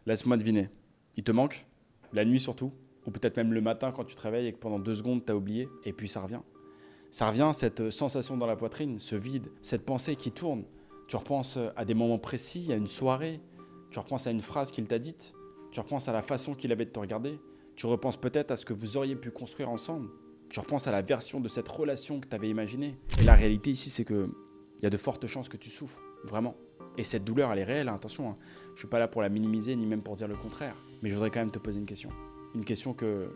Laisse-moi deviner. Il te manque? La nuit surtout? Ou peut-être même le matin quand tu te réveilles et que pendant 2 secondes, tu as oublié, et puis ça revient. Ça revient, cette sensation dans la poitrine, ce vide, cette pensée qui tourne. Tu repenses à des moments précis, à une soirée, tu repenses à une phrase qu'il t'a dite, tu repenses à la façon qu'il avait de te regarder, tu repenses peut-être à ce que vous auriez pu construire ensemble, tu repenses à la version de cette relation que tu avais imaginée. Et la réalité ici, c'est qu'il y a de fortes chances que tu souffres, vraiment. Et cette douleur, elle est réelle, hein, attention. Hein. Je ne suis pas là pour la minimiser, ni même pour dire le contraire. Mais je voudrais quand même te poser une question. Une question que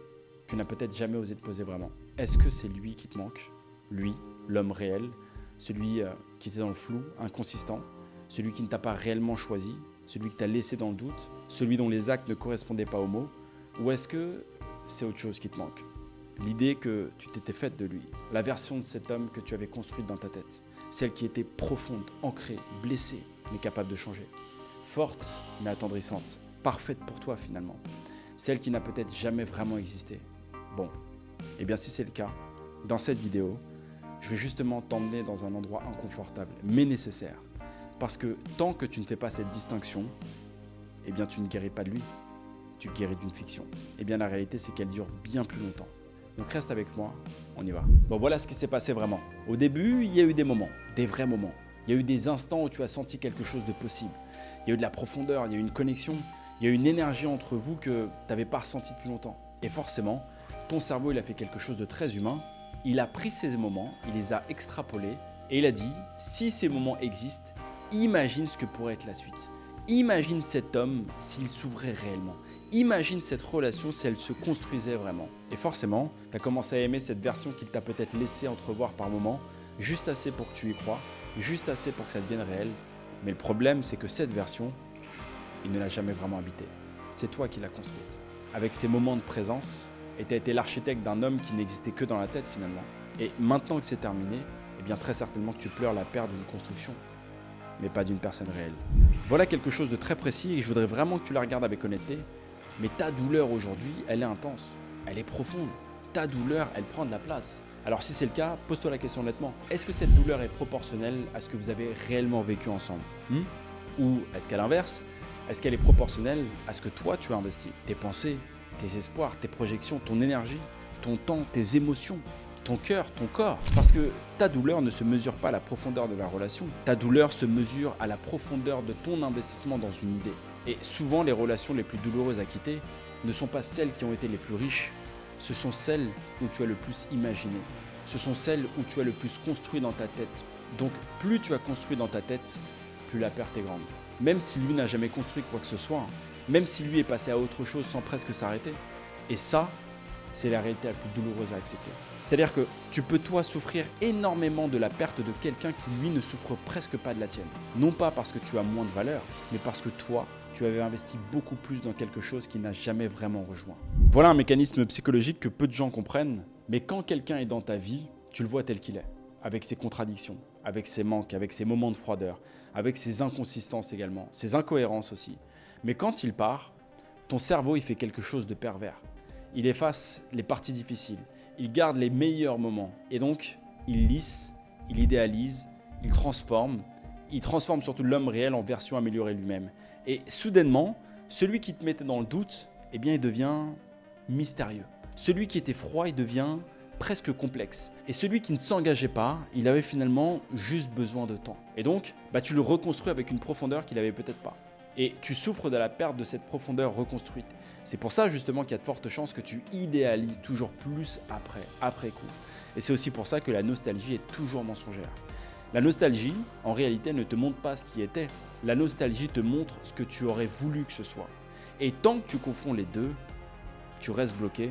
tu n'as peut-être jamais osé te poser vraiment. Est-ce que c'est lui qui te manque? Lui, l'homme réel, celui qui était dans le flou, inconsistant, celui qui ne t'a pas réellement choisi, celui que tu as laissé dans le doute, celui dont les actes ne correspondaient pas aux mots? Ou est-ce que c'est autre chose qui te manque? L'idée que tu t'étais faite de lui, la version de cet homme que tu avais construite dans ta tête, celle qui était profonde, ancrée, blessée, mais capable de changer, forte, mais attendrissante, parfaite pour toi finalement, celle qui n'a peut-être jamais vraiment existé. Bon, et bien si c'est le cas, dans cette vidéo, je vais justement t'emmener dans un endroit inconfortable, mais nécessaire. Parce que tant que tu ne fais pas cette distinction, eh bien tu ne guéris pas de lui, tu guéris d'une fiction. Eh bien la réalité, c'est qu'elle dure bien plus longtemps. Donc reste avec moi, on y va. Bon, voilà ce qui s'est passé vraiment. Au début, il y a eu des moments, des vrais moments. Il y a eu des instants où tu as senti quelque chose de possible. Il y a eu de la profondeur, il y a eu une connexion, il y a eu une énergie entre vous que tu n'avais pas ressentie depuis longtemps. Et forcément, ton cerveau, il a fait quelque chose de très humain. Il a pris ces moments, il les a extrapolés et il a dit, si ces moments existent, imagine ce que pourrait être la suite. Imagine cet homme s'il s'ouvrait réellement. Imagine cette relation si elle se construisait vraiment. Et forcément, tu as commencé à aimer cette version qu'il t'a peut-être laissé entrevoir par moments, juste assez pour que tu y crois, juste assez pour que ça devienne réel. Mais le problème, c'est que cette version, il ne l'a jamais vraiment habitée. C'est toi qui l'as construite. Avec ces moments de présence, et tu as été l'architecte d'un homme qui n'existait que dans la tête finalement. Et maintenant que c'est terminé, eh bien très certainement que tu pleures la perte d'une construction, mais pas d'une personne réelle. Voilà quelque chose de très précis et je voudrais vraiment que tu la regardes avec honnêteté. Mais ta douleur aujourd'hui, elle est intense, elle est profonde. Ta douleur, elle prend de la place. Alors si c'est le cas, pose-toi la question honnêtement. Est-ce que cette douleur est proportionnelle à ce que vous avez réellement vécu ensemble? Ou est-ce qu'à l'inverse, est-ce qu'elle est proportionnelle à ce que toi tu as investi? Tes pensées, tes espoirs, tes projections, ton énergie, ton temps, tes émotions, ton cœur, ton corps. Parce que ta douleur ne se mesure pas à la profondeur de la relation. Ta douleur se mesure à la profondeur de ton investissement dans une idée. Et souvent, les relations les plus douloureuses à quitter ne sont pas celles qui ont été les plus riches. Ce sont celles où tu as le plus imaginé. Ce sont celles où tu as le plus construit dans ta tête. Donc, plus tu as construit dans ta tête, plus la perte est grande. Même si lui n'a jamais construit quoi que ce soit, même si lui est passé à autre chose sans presque s'arrêter. Et ça, c'est la réalité la plus douloureuse à accepter. C'est-à-dire que tu peux toi souffrir énormément de la perte de quelqu'un qui lui ne souffre presque pas de la tienne. Non pas parce que tu as moins de valeur, mais parce que toi, tu avais investi beaucoup plus dans quelque chose qui n'a jamais vraiment rejoint. Voilà un mécanisme psychologique que peu de gens comprennent, mais quand quelqu'un est dans ta vie, tu le vois tel qu'il est, avec ses contradictions, avec ses manques, avec ses moments de froideur, avec ses inconsistances également, ses incohérences aussi. Mais quand il part, ton cerveau il fait quelque chose de pervers. Il efface les parties difficiles, il garde les meilleurs moments et donc il lisse, il idéalise, il transforme surtout l'homme réel en version améliorée lui-même. Et soudainement, celui qui te mettait dans le doute, eh bien, il devient mystérieux. Celui qui était froid, il devient presque complexe. Et celui qui ne s'engageait pas, il avait finalement juste besoin de temps. Et donc, tu le reconstruis avec une profondeur qu'il n'avait peut-être pas. Et tu souffres de la perte de cette profondeur reconstruite. C'est pour ça justement qu'il y a de fortes chances que tu idéalises toujours plus après coup. Et c'est aussi pour ça que la nostalgie est toujours mensongère. La nostalgie, en réalité, ne te montre pas ce qui était. La nostalgie te montre ce que tu aurais voulu que ce soit. Et tant que tu confonds les deux, tu restes bloqué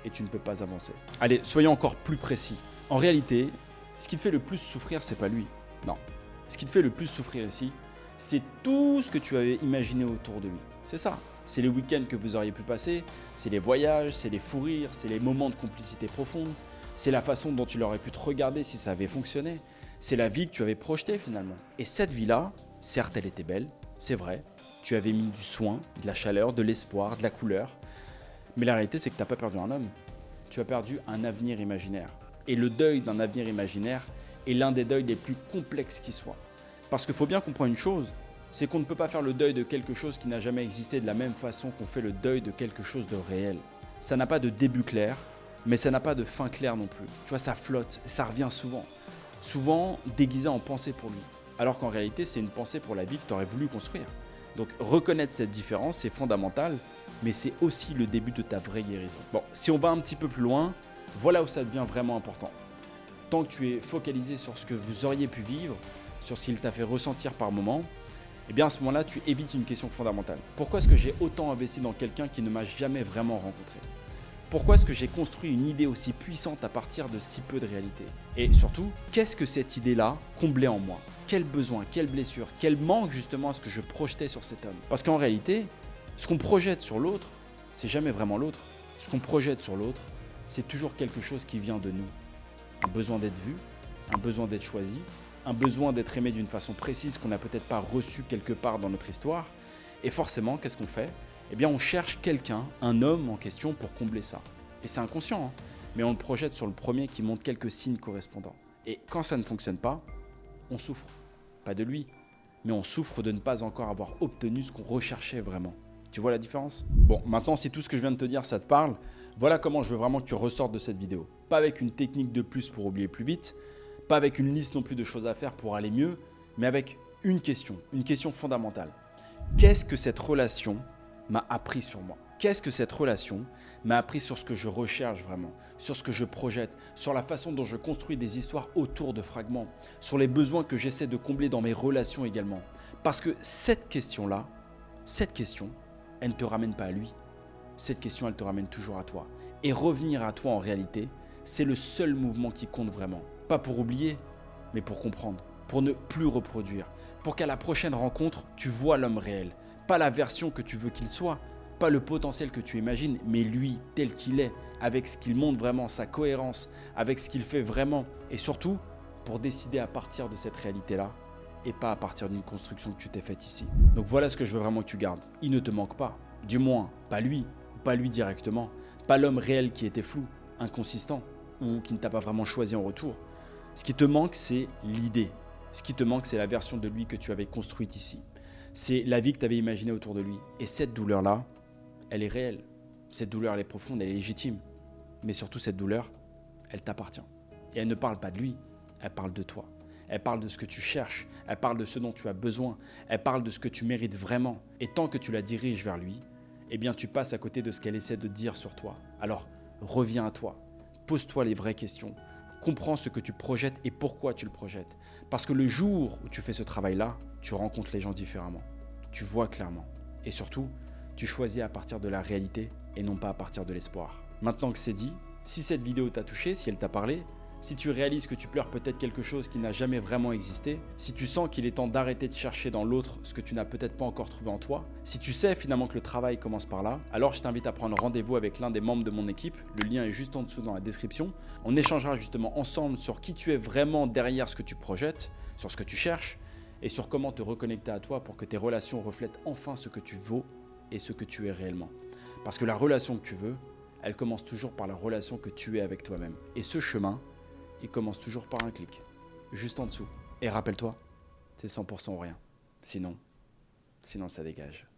et tu ne peux pas avancer. Allez, soyons encore plus précis. En réalité, ce qui te fait le plus souffrir, c'est pas lui. Non. Ce qui te fait le plus souffrir ici, c'est tout ce que tu avais imaginé autour de lui. C'est ça. C'est les week-ends que vous auriez pu passer, c'est les voyages, c'est les fous rires, c'est les moments de complicité profonde, c'est la façon dont il aurait pu te regarder si ça avait fonctionné, c'est la vie que tu avais projetée finalement. Et cette vie-là, certes elle était belle, c'est vrai, tu avais mis du soin, de la chaleur, de l'espoir, de la couleur, mais la réalité c'est que tu n'as pas perdu un homme, tu as perdu un avenir imaginaire. Et le deuil d'un avenir imaginaire est l'un des deuils les plus complexes qui soient. Parce qu'il faut bien comprendre une chose, c'est qu'on ne peut pas faire le deuil de quelque chose qui n'a jamais existé de la même façon qu'on fait le deuil de quelque chose de réel. Ça n'a pas de début clair, mais ça n'a pas de fin claire non plus. Tu vois, ça flotte, ça revient souvent. Souvent déguisé en pensée pour lui. Alors qu'en réalité, c'est une pensée pour la vie que tu aurais voulu construire. Donc reconnaître cette différence, c'est fondamental, mais c'est aussi le début de ta vraie guérison. Bon, si on va un petit peu plus loin, voilà où ça devient vraiment important. Tant que tu es focalisé sur ce que vous auriez pu vivre, sur ce qu'il t'a fait ressentir par moment, eh bien à ce moment-là, tu évites une question fondamentale. Pourquoi est-ce que j'ai autant investi dans quelqu'un qui ne m'a jamais vraiment rencontré ? Pourquoi est-ce que j'ai construit une idée aussi puissante à partir de si peu de réalité ? Et surtout, qu'est-ce que cette idée-là comblait en moi ? Quel besoin, quelle blessure, quel manque justement est-ce que je projetais sur cet homme ? Parce qu'en réalité, ce qu'on projette sur l'autre, c'est jamais vraiment l'autre. Ce qu'on projette sur l'autre, c'est toujours quelque chose qui vient de nous. Un besoin d'être vu, un besoin d'être choisi, un besoin d'être aimé d'une façon précise qu'on n'a peut-être pas reçu quelque part dans notre histoire. Et forcément, qu'est-ce qu'on fait ? Eh bien, on cherche quelqu'un, un homme en question pour combler ça. Et c'est inconscient, hein, mais on le projette sur le premier qui montre quelques signes correspondants. Et quand ça ne fonctionne pas, on souffre. Pas de lui, mais on souffre de ne pas encore avoir obtenu ce qu'on recherchait vraiment. Tu vois la différence ? Bon, maintenant, si tout ce que je viens de te dire, ça te parle, voilà comment je veux vraiment que tu ressortes de cette vidéo. Pas avec une technique de plus pour oublier plus vite, pas avec une liste non plus de choses à faire pour aller mieux, mais avec une question fondamentale. Qu'est-ce que cette relation m'a appris sur moi ? Qu'est-ce que cette relation m'a appris sur ce que je recherche vraiment, sur ce que je projette, sur la façon dont je construis des histoires autour de fragments, sur les besoins que j'essaie de combler dans mes relations également. Parce que cette question-là, elle ne te ramène pas à lui. Cette question, elle te ramène toujours à toi. Et revenir à toi en réalité, c'est le seul mouvement qui compte vraiment. Pas pour oublier, mais pour comprendre, pour ne plus reproduire, pour qu'à la prochaine rencontre, tu vois l'homme réel. Pas la version que tu veux qu'il soit, pas le potentiel que tu imagines, mais lui tel qu'il est, avec ce qu'il montre vraiment, sa cohérence, avec ce qu'il fait vraiment. Et surtout, pour décider à partir de cette réalité-là, et pas à partir d'une construction que tu t'es faite ici. Donc voilà ce que je veux vraiment que tu gardes. Il ne te manque pas, du moins pas lui directement, pas l'homme réel qui était flou, inconsistant, ou qui ne t'a pas vraiment choisi en retour. Ce qui te manque, c'est l'idée. Ce qui te manque, c'est la version de lui que tu avais construite ici. C'est la vie que tu avais imaginée autour de lui. Et cette douleur-là, elle est réelle. Cette douleur, elle est profonde, elle est légitime. Mais surtout, cette douleur, elle t'appartient. Et elle ne parle pas de lui, elle parle de toi. Elle parle de ce que tu cherches, elle parle de ce dont tu as besoin, elle parle de ce que tu mérites vraiment. Et tant que tu la diriges vers lui, eh bien tu passes à côté de ce qu'elle essaie de dire sur toi. Alors, reviens à toi, pose-toi les vraies questions, comprends ce que tu projettes et pourquoi tu le projettes. Parce que le jour où tu fais ce travail-là, tu rencontres les gens différemment, tu vois clairement. Et surtout, tu choisis à partir de la réalité et non pas à partir de l'espoir. Maintenant que c'est dit, si cette vidéo t'a touché, si elle t'a parlé, si tu réalises que tu pleures peut-être quelque chose qui n'a jamais vraiment existé, si tu sens qu'il est temps d'arrêter de chercher dans l'autre ce que tu n'as peut-être pas encore trouvé en toi, si tu sais finalement que le travail commence par là, alors je t'invite à prendre rendez-vous avec l'un des membres de mon équipe, le lien est juste en dessous dans la description. On échangera justement ensemble sur qui tu es vraiment derrière ce que tu projettes, sur ce que tu cherches et sur comment te reconnecter à toi pour que tes relations reflètent enfin ce que tu vaux et ce que tu es réellement. Parce que la relation que tu veux, elle commence toujours par la relation que tu es avec toi-même. Et ce chemin, il commence toujours par un clic, juste en dessous. Et rappelle-toi, c'est 100% ou rien. Sinon ça dégage.